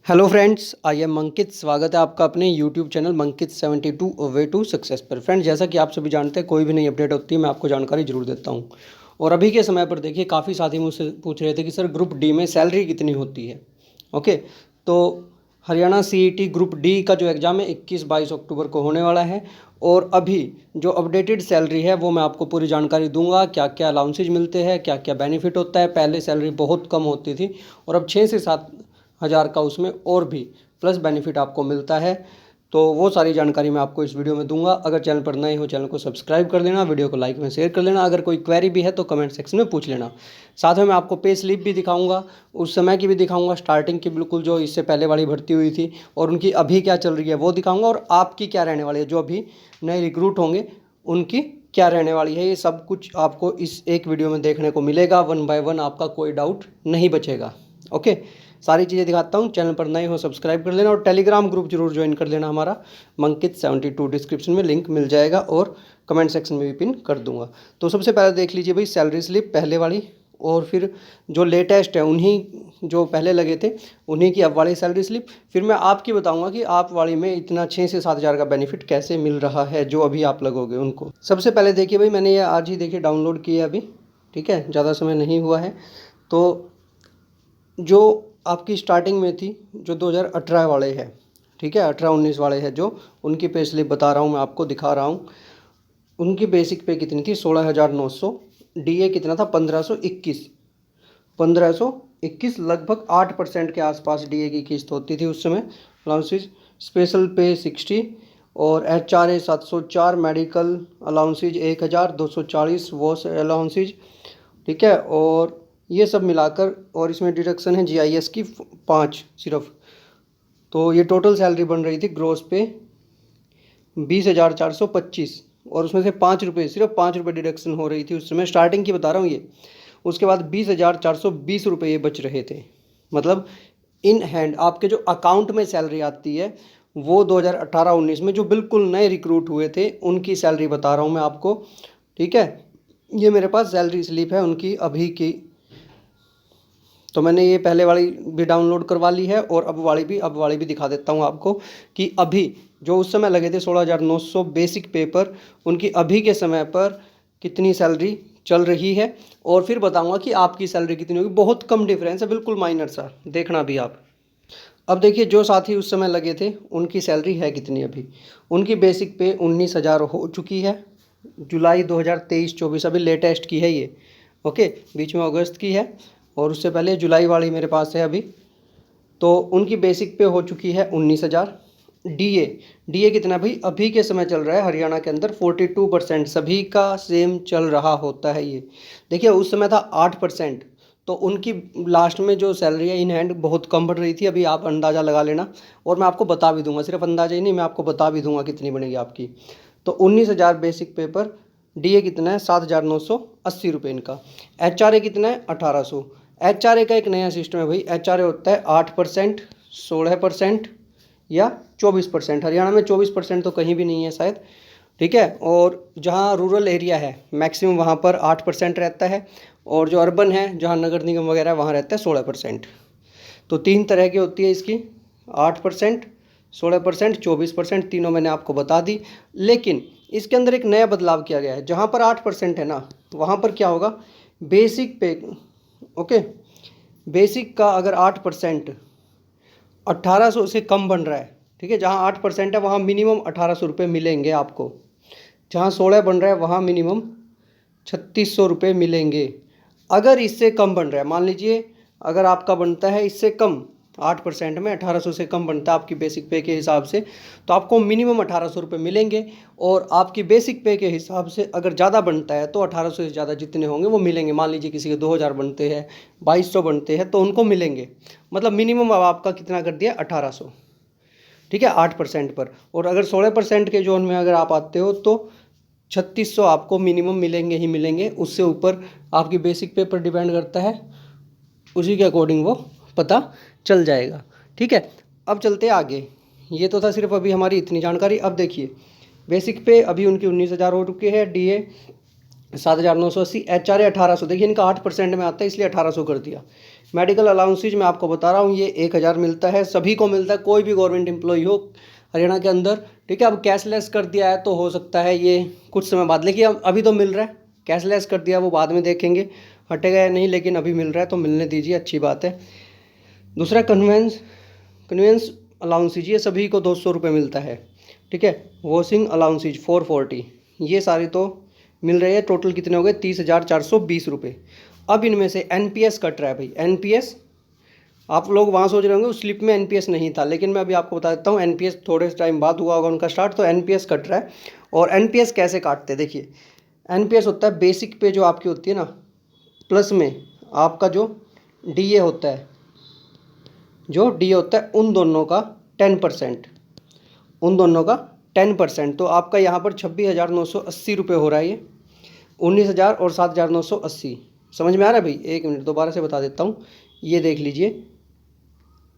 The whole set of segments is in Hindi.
Hello friends, I am Ankit. स्वागत है आपका अपने YouTube channel Mankit 72 way to success पर। फ्रेंड्स, जैसा कि आप सभी जानते हैं, कोई भी नई अपडेट होती है मैं आपको जानकारी जरूर देता हूं। और अभी के समय पर देखिए, काफ़ी साथी मुझसे पूछ रहे थे कि सर ग्रुप डी में सैलरी कितनी होती है। ओके, तो हरियाणा सीईटी ग्रुप डी का जो एग्ज़ाम है 21-22 अक्टूबर को होने वाला है। और अभी जो अपडेटेड सैलरी है वो मैं आपको पूरी जानकारी दूंगा, क्या क्या अलाउंसेज मिलते हैं, क्या क्या बेनिफिट होता है। पहले सैलरी बहुत कम होती थी और अब 6 से 7 हज़ार का उसमें और भी प्लस बेनिफिट आपको मिलता है। तो वो सारी जानकारी मैं आपको इस वीडियो में दूंगा। अगर चैनल पर नए हो, चैनल को सब्सक्राइब कर लेना, वीडियो को लाइक में शेयर कर लेना। अगर कोई क्वेरी भी है तो कमेंट सेक्शन में पूछ लेना। साथ में मैं आपको पे स्लिप भी दिखाऊंगा, उस समय की भी दिखाऊंगा, स्टार्टिंग की बिल्कुल जो इससे पहले वाली भर्ती हुई थी और उनकी अभी क्या चल रही है वो दिखाऊंगा, और आपकी क्या रहने वाली है, जो अभी नए रिक्रूट होंगे उनकी क्या रहने वाली है। ये सब कुछ आपको इस एक वीडियो में देखने को मिलेगा। 1 बाय 1 आपका कोई डाउट नहीं बचेगा। ओके, सारी चीज़ें दिखाता हूँ। चैनल पर नए हो सब्सक्राइब कर लेना और टेलीग्राम ग्रुप जरूर ज्वाइन कर लेना हमारा, मंकित 72। डिस्क्रिप्शन में लिंक मिल जाएगा और कमेंट सेक्शन में भी पिन कर दूंगा। तो सबसे पहले देख लीजिए भाई सैलरी स्लिप पहले वाली, और फिर जो लेटेस्ट है उन्हीं जो पहले लगे थे उन्हीं की अब वाली सैलरी स्लिप। फिर मैं आपकी बताऊंगा कि आप वाली में इतना 6 से 7 हज़ार का बेनिफिट कैसे मिल रहा है जो अभी आप लगोगे उनको। सबसे पहले देखिए भाई, मैंने ये आज ही देखिए डाउनलोड किया अभी, ठीक है, ज़्यादा समय नहीं हुआ है। तो जो आपकी स्टार्टिंग में थी, जो 2018 वाले हैं, ठीक है, 18-19 वाले हैं, जो उनकी पे स्लिप बता रहा हूँ मैं आपको, दिखा रहा हूँ। उनकी बेसिक पे कितनी थी? 16,900। डीए कितना था? 1521। 1521, लगभग 8% के आसपास डीए की किस्त होती थी उस समय। अलाउंसेज स्पेशल पे 60 और HRA 704, medical allowances 1240, wash allowances, ठीक है। और ये सब मिलाकर, और इसमें डिडक्शन है जीआईएस की 5 सिर्फ। तो ये टोटल सैलरी बन रही थी ग्रोस पे 20,425, और उसमें से 5 रुपये, सिर्फ 5 रुपये डिडक्शन हो रही थी उस समय, स्टार्टिंग की बता रहा हूँ ये। उसके बाद 20,420 रुपये ये बच रहे थे। मतलब इन हैंड आपके जो अकाउंट में सैलरी आती है वो 2018-19 में जो बिल्कुल नए रिक्रूट हुए थे उनकी सैलरी बता रहा हूँ मैं आपको, ठीक है। ये मेरे पास सैलरी स्लिप है उनकी अभी की। तो मैंने ये पहले वाली भी डाउनलोड करवा ली है और अब वाली भी दिखा देता हूँ आपको कि अभी जो उस समय लगे थे 16,900 बेसिक पेपर, उनकी अभी के समय पर कितनी सैलरी चल रही है। और फिर बताऊंगा कि आपकी सैलरी कितनी होगी। बहुत कम डिफरेंस है, बिल्कुल माइनर सा, देखना भी आप। अब देखिए, जो साथी उस समय लगे थे उनकी सैलरी है कितनी अभी। उनकी बेसिक पे 19,000 हो चुकी है। जुलाई 2023-24 अभी लेटेस्ट की है ये। ओके, बीच में अगस्त की है और उससे पहले जुलाई वाली मेरे पास है अभी। तो उनकी बेसिक पे हो चुकी है 19,000। डीए कितना भाई अभी के समय चल रहा है हरियाणा के अंदर? 42%। सभी का सेम चल रहा होता है ये। देखिए, उस समय था 8%। तो उनकी लास्ट में जो सैलरी है इन हैंड बहुत कम बढ़ रही थी। अभी आप अंदाज़ा लगा लेना, और मैं आपको बता भी दूंगा, सिर्फ अंदाज़ा ही नहीं, मैं आपको बता भी दूंगा कितनी बनेगी आपकी। तो 19,000 बेसिक पेपर, डीए कितना है? 7,980 रुपये इनका। HRA कितना है? 1,800। HRA का एक नया सिस्टम है भाई। HRA होता है 8%, 16% या 24%। हरियाणा में 24% तो कहीं भी नहीं है शायद, ठीक है। और जहाँ रूरल एरिया है मैक्सिमम वहाँ पर 8% रहता है, और जो अर्बन है जहाँ नगर निगम वगैरह वहाँ रहता है 16%। तो 3 तरह की होती है इसकी, 8%, 16%, 24%, तीनों मैंने आपको बता दी। लेकिन इसके अंदर एक नया बदलाव किया गया है। जहाँ पर 8% है ना, वहाँ पर क्या होगा, बेसिक पे, ओके, बेसिक का अगर 8% 1,800 से कम बन रहा है, ठीक है, जहाँ 8% है वहाँ मिनिमम 1,800 रुपये मिलेंगे आपको। जहाँ 16 बन रहा है वहाँ मिनिमम 3,600 रुपये मिलेंगे। अगर इससे कम बन रहा है, मान लीजिए अगर आपका बनता है इससे कम, 8% में 1,800 से कम बनता है आपकी बेसिक पे के हिसाब से, तो आपको मिनिमम 1,800 रुपये मिलेंगे। और आपकी बेसिक पे के हिसाब से अगर ज़्यादा बनता है तो 1,800 से ज़्यादा जितने होंगे वो मिलेंगे। मान लीजिए किसी के 2,000 बनते हैं, 2,200 बनते हैं, तो उनको मिलेंगे। मतलब मिनिमम अब आपका कितना कर दिया? 1,800, ठीक है, 8% पर। और अगर 16% के जोन में अगर आप आते हो तो 3,600 आपको मिनिमम मिलेंगे ही मिलेंगे। उससे ऊपर आपकी बेसिक पे पर डिपेंड करता है, उसी के अकॉर्डिंग वो पता चल जाएगा, ठीक है। अब चलते हैं आगे। ये तो था सिर्फ अभी हमारी इतनी जानकारी। अब देखिए, बेसिक पे अभी उनकी 19,000 हो चुकी है, डीए 7,980, HRA 1,800, देखिए इनका 8% में आता है इसलिए 1,800 कर दिया। मेडिकल अलाउंसेज मैं आपको बता रहा हूँ ये 1,000 मिलता है, सभी को मिलता है, कोई भी गवर्नमेंट एम्प्लॉय हो हरियाणा के अंदर, ठीक है। अब कैशलेस कर दिया है तो हो सकता है ये कुछ समय बाद, लेकिन अभी तो मिल रहा है। कैशलेस कर दिया वो बाद में देखेंगे हटेगा या नहीं, लेकिन अभी मिल रहा है तो मिलने दीजिए, अच्छी बात है। दूसरा कन्वेंस अलाउंसेज, ये सभी को 200 रुपये मिलता है, ठीक है। वॉशिंग अलाउंसेज 440, ये सारे तो मिल रहे हैं। टोटल कितने हो गए? 30,420 रुपये। अब इनमें से NPS कट रहा है भाई। NPS आप लोग वहाँ सोच रहे होंगे उस स्लिप में NPS नहीं था, लेकिन मैं अभी आपको बता देता हूँ NPS थोड़े टाइम बाद हुआ होगा उनका स्टार्ट, तो NPS कट रहा है। और NPS कैसे काटते हैं देखिए, NPS होता है बेसिक पे जो आपकी होती है ना, प्लस में आपका जो DA होता है, जो DA होता है उन दोनों का 10%, उन दोनों का 10%। तो आपका यहाँ पर 26,980 रुपये हो रहा है ये, 19,000 और 7,980। समझ में आ रहा है भाई? एक मिनट दोबारा से बता देता हूँ, ये देख लीजिए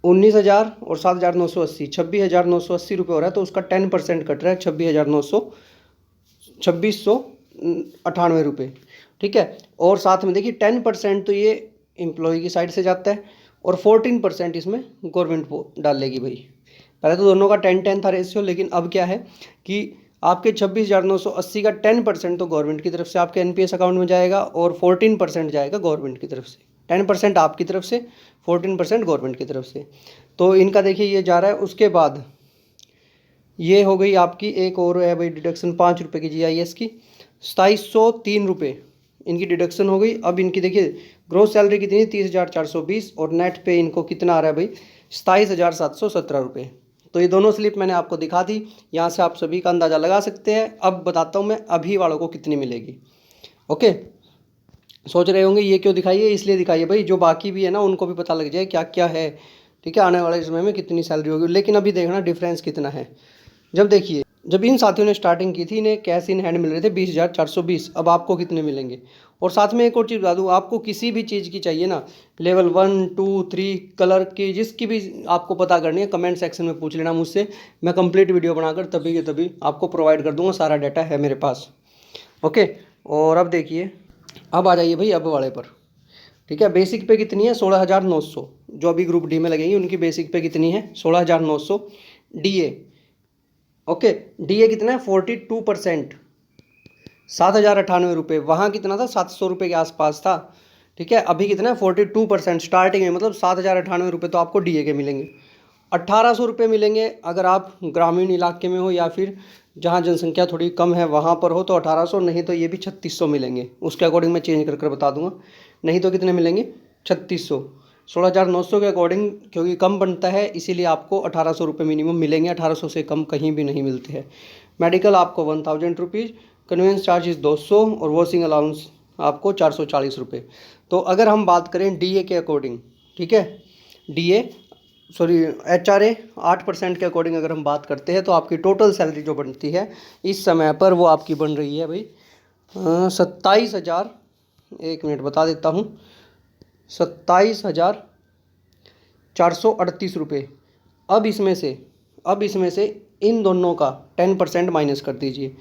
19,000 और 7,980, 26,980 रुपये हो रहा है, तो उसका 10% कट रहा है 26,98 रुपये, ठीक है। और साथ में देखिए 10% तो ये एम्प्लॉय की साइड से जाता है और 14% इसमें गवर्नमेंट डालेगी भाई। पहले तो दोनों का 10-10 था रेशियो, लेकिन अब क्या है कि आपके 26,980 का 10% तो गवर्नमेंट की तरफ से आपके NPS अकाउंट में जाएगा और 14% जाएगा गवर्नमेंट की तरफ से। 10% आपकी तरफ से, 14% गवर्नमेंट की तरफ से। तो इनका देखिए ये जा रहा है। उसके बाद ये हो गई आपकी एक और है भाई डिडक्शन 5 रुपये की GIS की, 2703 रुपये इनकी डिडक्शन हो गई। अब इनकी देखिए ग्रोस सैलरी कितनी है? 30,420, और नेट पे इनको कितना आ रहा है भाई? 27,717 रुपये। तो ये दोनों स्लिप मैंने आपको दिखा दी, यहाँ से आप सभी का अंदाज़ा लगा सकते हैं। अब बताता हूँ मैं अभी वालों को कितनी मिलेगी। ओके, सोच रहे होंगे ये क्यों दिखाइए? इसलिए दिखाइए भाई जो बाकी भी है ना उनको भी पता लग जाए क्या क्या है, ठीक है, आने वाले समय में कितनी सैलरी होगी। लेकिन अभी देखना डिफरेंस कितना है। जब देखिए जब इन साथियों ने स्टार्टिंग की थी इन्हें कैश इन हैंड मिल रहे थे 20,420, अब आपको कितने मिलेंगे? और साथ में एक और चीज़ बता दूँ, आपको किसी भी चीज़ की चाहिए ना, लेवल 1, 2, 3 कलर की जिसकी भी आपको पता करनी है, कमेंट सेक्शन में पूछ लेना मुझसे, मैं कंप्लीट वीडियो बनाकर तभी के तभी आपको प्रोवाइड कर दूंगा, सारा डाटा है मेरे पास। ओके, और अब देखिए, अब आ जाइए भाई अब वाले पर, ठीक है। बेसिक पे कितनी है? 16,900। जो अभी ग्रुप डी में लगेंगी उनकी बेसिक पे कितनी है? 16,900। DA, ओके, DA कितना है? 42%, 7,098 रुपये। वहाँ कितना था? 700 रुपये के आसपास था, ठीक है। अभी कितना है? 42% स्टार्टिंग में, मतलब 7,098 रुपये तो आपको DA के मिलेंगे। 1,800 रुपये मिलेंगे अगर आप ग्रामीण इलाके में हो या फिर जहाँ जनसंख्या थोड़ी कम है वहाँ पर हो तो 1,800, नहीं तो ये भी 3,600 मिलेंगे। उसके अकॉर्डिंग मैं चेंज कर बता दूंगा। नहीं तो कितने मिलेंगे? 3,600। 16,900 के अकॉर्डिंग, क्योंकि कम बनता है इसीलिए आपको 1,800 रुपये मिनिमम मिलेंगे, 1,800 से कम कहीं भी नहीं मिलते हैं। मेडिकल आपको 1,000 रुपीज़, कन्वेंस चार्जेस 200 और वॉशिंग अलाउंस आपको 440 रुपये। तो अगर हम बात करें DA के अकॉर्डिंग, ठीक है, HRA 8% के अकॉर्डिंग अगर हम बात करते हैं तो आपकी टोटल सैलरी जो बनती है इस समय पर वो आपकी बन रही है भाई 27,000, एक मिनट बता देता हूँ, 27,438 रुपये। अब इसमें से इन दोनों का 10% माइनस कर दीजिए,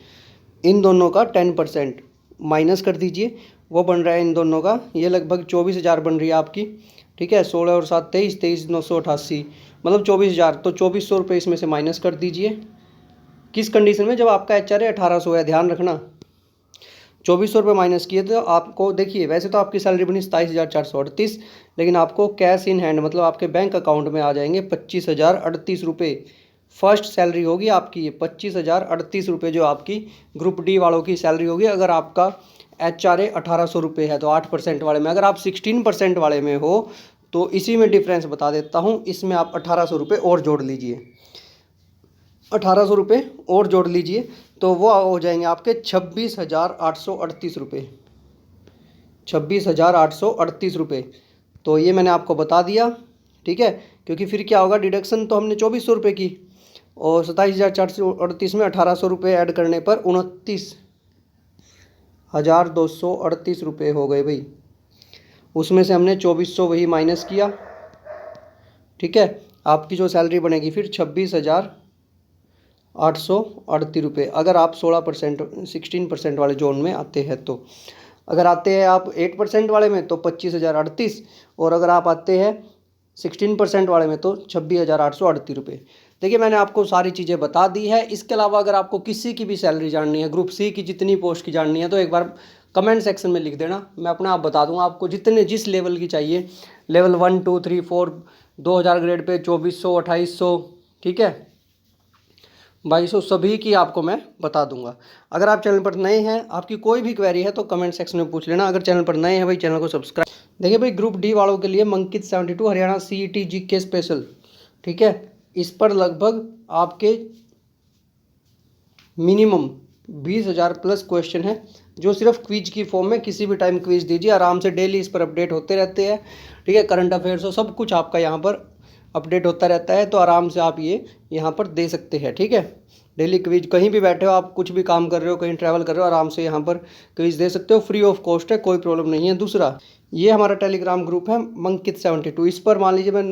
इन दोनों का 10% माइनस कर दीजिए, वो बन रहा है इन दोनों का, ये लगभग 24,000 बन रही है आपकी, ठीक है। 16 और 7 23, 23,988, मतलब 24,000। तो 2,400 रुपये इसमें से माइनस कर दीजिए। किस कंडीशन में? जब आपका HRA 1,800 है, ध्यान रखना। 2,400 रुपये माइनस किए तो आपको देखिए, वैसे तो आपकी सैलरी बनी 27,438, लेकिन आपको कैश इन हैंड मतलब आपके बैंक अकाउंट में आ जाएंगे 25,038 रुपये। फर्स्ट सैलरी होगी आपकी ये 25,038 रुपये, जो आपकी ग्रुप D वालों की सैलरी होगी। अगर आपका HRA 1,800 रुपये है तो 8% वाले में, अगर आप 16% वाले में हो तो इसी में डिफरेंस बता देता हूँ, इसमें आप 1,800 रुपये और जोड़ लीजिए, 1,800 रुपये और जोड़ लीजिए तो वो हो जाएंगे आपके 26,838 रुपये, 26,838 रुपये। तो ये मैंने आपको बता दिया, ठीक है, क्योंकि फिर क्या होगा, डिडक्शन तो हमने 2,400 रुपये की और 27,438 में 1,800 रुपये ऐड करने पर 29,238 रुपये हो गए भाई। उसमें से हमने 2,400 वही माइनस किया, ठीक है। आपकी जो सैलरी बनेगी फिर ₹838। अगर आप 16% 16% वाले जोन में आते हैं तो, अगर आते हैं आप 8% वाले में तो 25,038, और अगर आप आते हैं 16% वाले में तो 26,838 रुपये। देखिए मैंने आपको सारी चीज़ें बता दी है। इसके अलावा अगर आपको किसी की भी सैलरी जाननी है, ग्रुप सी की जितनी पोस्ट की जाननी है, तो एक बार कमेंट सेक्शन में लिख देना, मैं अपने आप बता दूंगा आपको जितने जिस लेवल की चाहिए। लेवल 1 2 3 4 2000 ग्रेड पे 2400 2800, ठीक है, 2200, सभी की आपको मैं बता दूंगा। अगर आप चैनल पर नए हैं, आपकी कोई भी क्वेरी है तो कमेंट सेक्शन में पूछ लेना। अगर चैनल पर नए हैं भाई, चैनल को सब्सक्राइब। देखिए भाई, ग्रुप डी वालों के लिए मंकित 72 हरियाणा CET GK स्पेशल, ठीक है, इस पर लगभग आपके मिनिमम 20,000 प्लस क्वेश्चन है, जो सिर्फ क्विज की फॉर्म में किसी भी टाइम क्विज दीजिए, आराम से डेली इस पर अपडेट होते रहते हैं, ठीक है। करंट अफेयर्स हो, सब कुछ आपका यहाँ पर अपडेट होता रहता है, तो आराम से आप ये यहाँ पर दे सकते हैं, ठीक है। डेली क्विज, कहीं भी बैठे हो आप, कुछ भी काम कर रहे हो, कहीं ट्रैवल कर रहे हो, आराम से यहाँ पर क्विज दे सकते हो, फ्री ऑफ कॉस्ट है, कोई प्रॉब्लम नहीं है। दूसरा, ये हमारा टेलीग्राम ग्रुप है मंकित 72, इस पर मान लीजिए मैं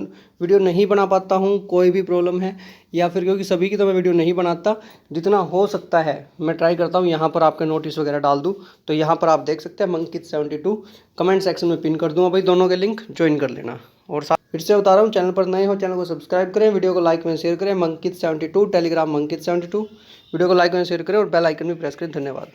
वीडियो नहीं बना पाता हूँ, कोई भी प्रॉब्लम है, या फिर क्योंकि सभी की तो मैं वीडियो नहीं बनाता, जितना हो सकता है मैं ट्राई करता हूँ यहाँ पर आपके नोटिस वगैरह डाल दूँ। तो यहाँ पर आप देख सकते हैं मंकित 72, कमेंट सेक्शन में पिन कर दूँगा भाई, दोनों के लिंक ज्वाइन कर लेना। और फिर से बता रहा हूँ, चैनल पर नए हो चैनल को सब्सक्राइब करें, वीडियो को लाइक में शेयर करें। मंकित 72 टेलीग्राम मंकित 72, वीडियो को लाइक में शेयर करें और बेल आइकन भी प्रेस करें। धन्यवाद।